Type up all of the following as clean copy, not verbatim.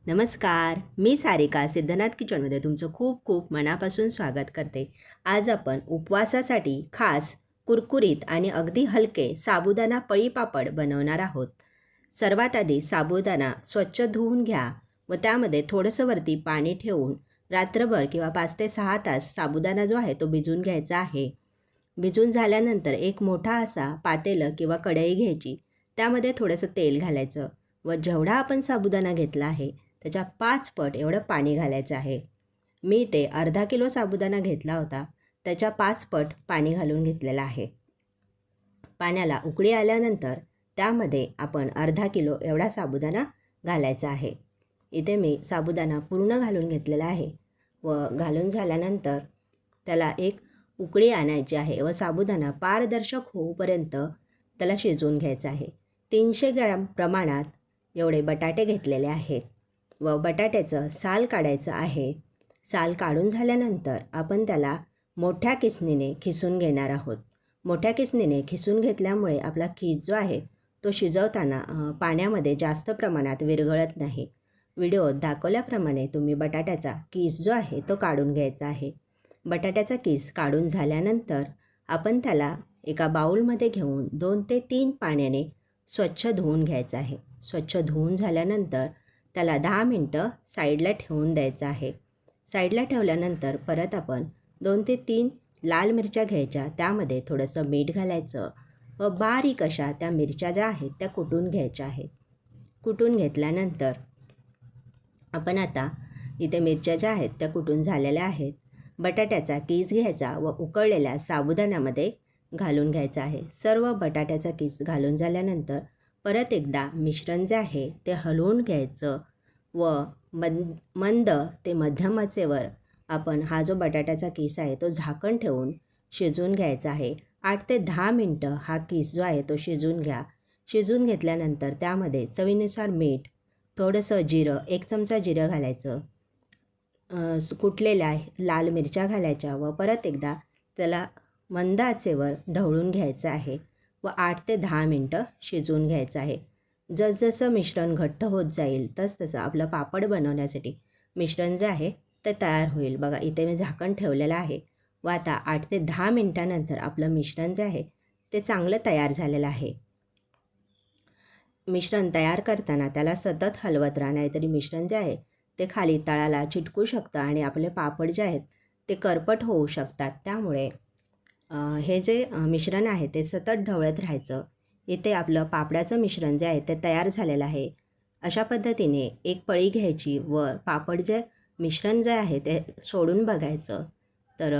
नमस्कार, मी सारिका सिद्धनाथ किचनमध्ये तुमचं खूप खूप मनापासून स्वागत करते. आज आपण उपवासासाठी खास कुरकुरीत आणि अगदी हलके साबुदाणा पळी पापड बनवणार आहोत. सर्वात आधी साबुदाणा स्वच्छ धुवून घ्या व त्यामध्ये थोडंसं वरती पाणी ठेवून रात्रभर किंवा 5 ते 6 तास साबुदाणा जो आहे तो भिजून घ्यायचा आहे. भिजून झाल्यानंतर एक मोठा असा पातेलं किंवा कढई घ्यायची. त्यामध्ये थोडंसं तेल घालायचं व जेवढा आपण साबुदाणा घेतला आहे त्याच्या 5 पट एवढं पाणी घालायचं आहे. मी ते अर्धा किलो साबुदाणा घेतला होता, त्याच्या 5 पट पाणी घालून घेतलेलं आहे. पाण्याला उकळी आल्यानंतर त्यामध्ये आपण अर्धा किलो एवढा साबुदाणा घालायचा आहे. इथे मी साबुदाणा पूर्ण घालून घेतलेला आहे व घालून झाल्यानंतर त्याला एक उकळी आणायची आहे व साबुदाणा पारदर्शक होऊपर्यंत त्याला शिजवून घ्यायचं आहे. 300 ग्रॅम प्रमाणात एवढे बटाटे घेतलेले आहेत व बटाट्याचं साल काढायचं आहे. साल काढून झाल्यानंतर आपण त्याला मोठ्या किसणीने खिसून घेणार आहोत. मोठ्या किसणीने खिसून घेतल्यामुळे आपला खीस जो आहे तो शिजवताना पाण्यामध्ये जास्त प्रमाणात विरघळत नाही. व्हिडिओत दाखवल्याप्रमाणे तुम्ही बटाट्याचा किस जो आहे तो काढून घ्यायचा आहे. बटाट्याचा किस काढून झाल्यानंतर आपण त्याला एका बाउलमध्ये घेऊन 2 ते 3 पाण्याने स्वच्छ धुवून घ्यायचं आहे. स्वच्छ धुवून झाल्यानंतर त्याला 10 मिनटं साईडला ठेवून द्यायचं आहे. साईडला ठेवल्यानंतर परत आपण 2 ते 3 लाल मिरच्या घ्यायच्या, त्यामध्ये थोडंसं मीठ घालायचं व बारीक अशा त्या मिरच्या ज्या आहेत त्या कुटून घ्यायच्या आहेत. कुटून घेतल्यानंतर आपण आता इथे मिरच्या ज्या आहेत त्या कुटून झालेल्या आहेत. बटाट्याचा किस घ्यायचा व उकळलेल्या साबुदाण्यामध्ये घालून घ्यायचा आहे. सर्व बटाट्याचा किस घालून झाल्यानंतर परत एकदा मिश्रण जे आहे ते हलवून घ्यायचं व मंद ते मध्यम आचेवर आपण हा जो बटाट्याचा किस आहे तो झाकण ठेवून शिजवून घ्यायचा आहे. 8 ते 10 मिनटं हा किस जो आहे तो शिजवून घ्या. शिजवून घेतल्यानंतर त्यामध्ये चवीनुसार मीठ, थोडंसं जिरं, 1 चमचा जिरं घालायचं, कुटलेल्या लाल मिरच्या घालायच्या व परत एकदा त्याला मंद आचेवर ढवळून घ्यायचं आहे व 8 ते 10 मिनटं शिजवून घ्यायचं आहे. जसजसं मिश्रण घट्ट होत जाईल तसतसं आपलं पापड बनवण्यासाठी मिश्रण जे आहे ते तयार होईल. बघा इथे मी झाकण ठेवलेलं आहे व आता 8 ते 10 मिनटानंतर आपलं मिश्रण जे आहे ते चांगलं तयार झालेलं आहे. मिश्रण तयार करताना त्याला सतत हलवत राहा, नाहीतरी मिश्रण जे आहे ते खाली तळाला चिटकू शकतं आणि आपले पापड जे आहेत ते करपट होऊ शकतात. त्यामुळे हे जे मिश्रण आहे ते सतत ढवळत राहायचं. इथे आपलं पापडाचं मिश्रण जे आहे ते तयार झालेलं आहे. अशा पद्धतीने एक पळी घ्यायची व पापड जे मिश्रण जे आहे ते सोडून बघायचं. तर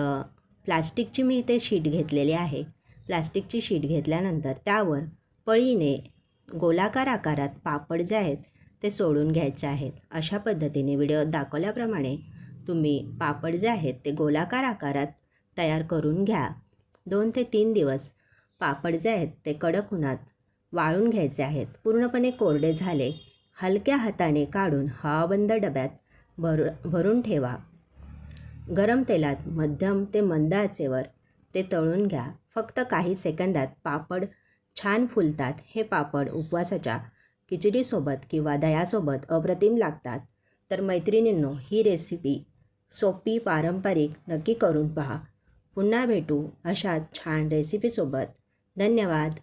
प्लास्टिकची मी इथे शीट घेतलेली आहे. प्लास्टिकची शीट घेतल्यानंतर त्यावर पळीने गोलाकार आकारात पापड जे आहेत ते सोडून घ्यायचे आहेत. अशा पद्धतीने व्हिडिओत दाखवल्याप्रमाणे तुम्ही पापड जे आहेत ते गोलाकार आकारात तयार करून घ्या. 2 ते 3 दिवस पापड जे आहेत ते कडक उन्हात वाळून घ्यायचे आहेत. पूर्णपणे कोरडे झाले, हलक्या हाताने काढून हवाबंद डब्यात भरून ठेवा. गरम तेलात मध्यम ते मंद आचेवर ते तळून घ्या. फक्त काही सेकंदात पापड छान फुलतात. हे पापड उपवासाच्या खिचडीसोबत किंवा दह्यासोबत अप्रतिम लागतात. तर मैत्रिणींनो, ही रेसिपी सोपी पारंपरिक नक्की करून पहा. पुन्हा भेटू अशा छान रेसिपीसोबत. धन्यवाद.